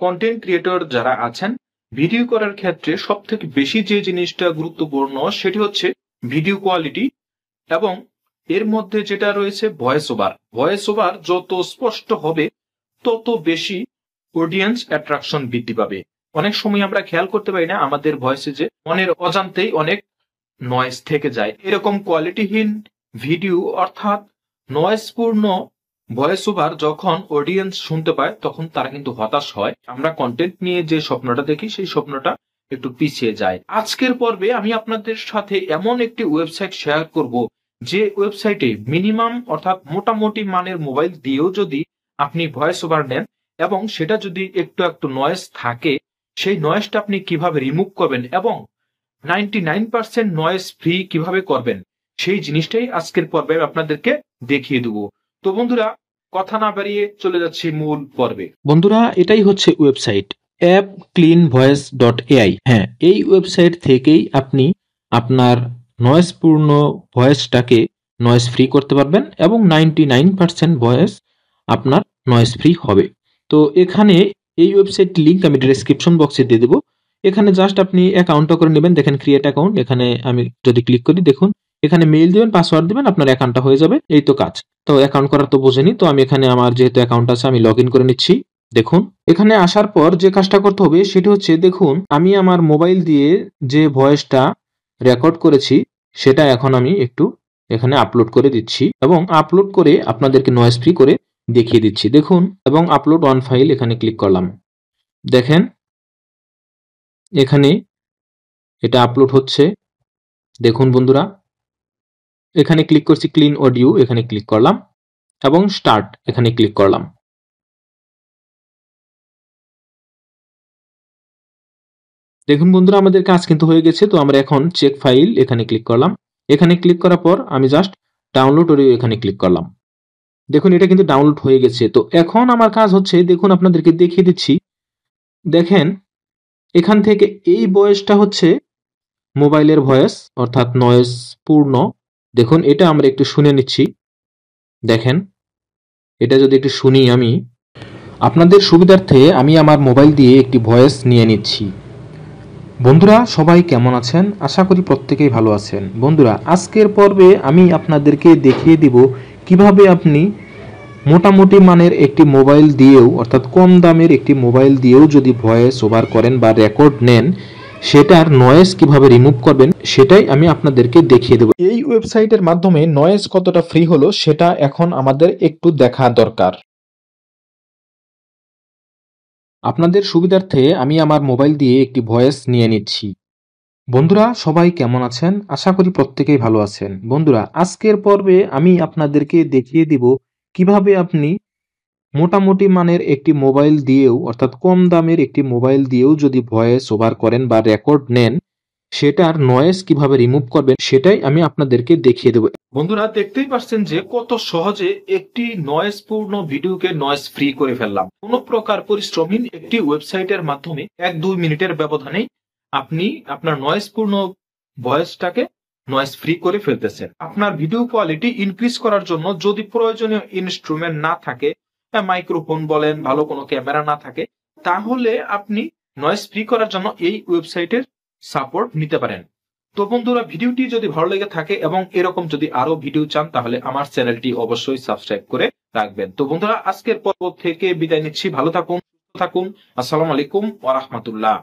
Content creator যারা আছেন, video করার ক্ষেত্রে সব থেকে বেশি যে জিনিসটা গুরুত্বপূর্ণ সেটি হচ্ছে ভিডিও কোয়ালিটি, এবং এর মধ্যে যেটা রয়েছে ভয়েস ওভার যত স্পষ্ট হবে তত বেশি অডিয়েন্স অ্যাট্রাকশন বৃদ্ধি পাবে। অনেক সময় আমরা খেয়াল করতে পারি না আমাদের ভয়েসে যে মনের অজান্তেই অনেক নয়েজ থেকে যায়। এরকম কোয়ালিটিহীন ভিডিও অর্থাৎ নয়েজপূর্ণ ভয়েস ওভার যখন অডিয়েন্স শুনতে পায় তখন তারা কিন্তু হতাশ হয়। আমরা কন্টেন্ট নিয়ে যে স্বপ্নটা দেখি সেই স্বপ্নটা একটু পিছিয়ে যায়। আজকের পর্বে আমি আপনাদের সাথে এমন একটি ওয়েবসাইট শেয়ার করব যে ওয়েবসাইটে মিনিমাম অর্থাৎ মোটামুটি মানের মোবাইল দিয়েও যদি আপনি ভয়েস ওভার নেন এবং সেটা যদি একটু একটু নয়েজ থাকে, সেই নয়েজটা আপনি কিভাবে রিমুভ করবেন এবং 99% নয়েজ ফ্রি কিভাবে করবেন সেই জিনিসটাই আজকের পর্বে আপনাদেরকে দেখিয়ে দেবো। তো বন্ধুরা, কথা না বাড়িয়ে চলে যাচ্ছি মূল পর্বে। বন্ধুরা, এটাই হচ্ছে ওয়েবসাইট appcleanvoice.ai। হ্যাঁ, এই ওয়েবসাইট থেকেই আপনি আপনার নয়েজপূর্ণ ভয়েসটাকে নয়েজ ফ্রি করতে পারবেন এবং 99% ভয়েস আপনার নয়েজ ফ্রি হবে। তো এখানে এই ওয়েবসাইটটির লিঙ্ক আমি ডেসক্রিপশন বক্সে দিয়ে দেবো। এখানে জাস্ট আপনি অ্যাকাউন্টটা করে নেবেন। দেখেন ক্রিয়েট অ্যাকাউন্ট, এখানে আমি যদি ক্লিক করি দেখুন এখানে মেইল দিবেন, পাসওয়ার্ড দিবেন, আপনার অ্যাকাউন্টটা হয়ে যাবে। এই তো কাজ। তো অ্যাকাউন্ট করার তো বোঝেনি, তো আমি এখানে আমার যেহেতু অ্যাকাউন্ট আছে আমি লগ ইন করে নিচ্ছি। দেখুন এখানে আসার পর যে কাজটা করতে হবে সেটি হচ্ছে, দেখুন আমি আমার মোবাইল দিয়ে যে ভয়েসটা রেকর্ড করেছি সেটা এখন আমি একটু এখানে আপলোড করে দিচ্ছি এবং আপলোড করে আপনাদেরকে নয়েজ ফ্রি করে দেখিয়ে দিচ্ছি। দেখুন, এবং আপলোড অন ফাইল এখানে ক্লিক করলাম। দেখেন এখানে এটা আপলোড হচ্ছে। দেখুন বন্ধুরা, এখানে ক্লিক করছি ক্লিন অডিও, এখানে ক্লিক করলাম এবং স্টার্ট এখানে ক্লিক করলাম। দেখুন বন্ধুরা, আমাদের কাজ কিন্তু হয়ে গেছে। তো আমরা এখন চেক ফাইল এখানে ক্লিক করলাম। এখানে ক্লিক করার পর আমি জাস্ট ডাউনলোড অডিও এখানে ক্লিক করলাম। দেখুন এটা কিন্তু ডাউনলোড হয়ে গেছে। তো এখন আমার কাজ হচ্ছে, দেখুন আপনাদেরকে দেখিয়ে দিচ্ছি। দেখেন এখান থেকে এই ভয়েসটা হচ্ছে মোবাইলের ভয়েস অর্থাৎ নয়েজ পূর্ণ। দেখুন এটা আমরা একটু শুনে নিচ্ছি। দেখেন এটা যদি একটু শুনি, আমি আপনাদের সুবিধার্থে আমি আমার মোবাইল দিয়ে একটি ভয়েস নিয়ে নিচ্ছি। বন্ধুরা সবাই কেমন আছেন? আশা করি প্রত্যেকেই ভালো আছেন। বন্ধুরা আজকের পর্বে আমি আপনাদেরকে দেখিয়ে দিব কিভাবে আপনি মোটামুটি মানের একটি মোবাইল দিয়েও অর্থাৎ কম দামের একটি মোবাইল দিয়েও যদি ভয়েস ওভার করেন বা রেকর্ড নেন সেটার নয়েজ কিভাবে রিমুভ করবেন সেটাই আমি আপনাদেরকে দেখিয়ে দেব। এই ওয়েবসাইটের মাধ্যমে নয়েজ কতটা ফ্রি হলো সেটা এখন আমাদের একটু দেখা দরকার। আপনাদের সুবিধার্থে আমি আমার মোবাইল দিয়ে একটি ভয়েস নিয়ে নিচ্ছি। বন্ধুরা সবাই কেমন আছেন? আশা করি প্রত্যেকেই ভালো আছেন। বন্ধুরা আজকের পর্বে আমি আপনাদেরকে দেখিয়ে দিব কিভাবে আপনি মোটামুটি মানের একটি মোবাইল দিয়েও অর্থাৎ কম দামের একটি মোবাইল দিয়েও যদি ভয়েস ওভার করেন বা রেকর্ড নেন সেটার নয়েজ কিভাবে রিমুভ করবেন সেটাই আমি আপনাদেরকে দেখিয়ে দেব। বন্ধুরা দেখতেই পাচ্ছেন যে কত সহজে একটি নয়েজ পূর্ণ ভিডিওকে নয়েজ ফ্রি করে ফেললাম। কোনো প্রকার পরিশ্রমহীন একটি ওয়েবসাইটের মাধ্যমে 1-2 মিনিটের ব্যবধানে আপনি আপনার নয়েজ পূর্ণ ভয়েসটাকে নয়েজ ফ্রি করে ফেলতেছেন। আপনার ভিডিও কোয়ালিটি ইনক্রিজ করার জন্য যদি প্রয়োজনীয় ইনস্ট্রুমেন্ট না থাকে, মাইক্রোফোন বলেন, ভালো কোনো ক্যামেরা না থাকে, তাহলে আপনি নয়েজ ফ্রি করার জন্য এই ওয়েবসাইটের সাপোর্ট নিতে পারেন। তো বন্ধুরা ভিডিওটি যদি ভালো লেগে থাকে এবং এরকম যদি আরো ভিডিও চান তাহলে আমার চ্যানেলটি অবশ্যই সাবস্ক্রাইব করে রাখবেন। তো বন্ধুরা আজকের পর্ব থেকে বিদায় নিচ্ছি। ভালো থাকুন, সুস্থ থাকুন। আসসালামু আলাইকুম ওয়া রাহমাতুল্লাহ।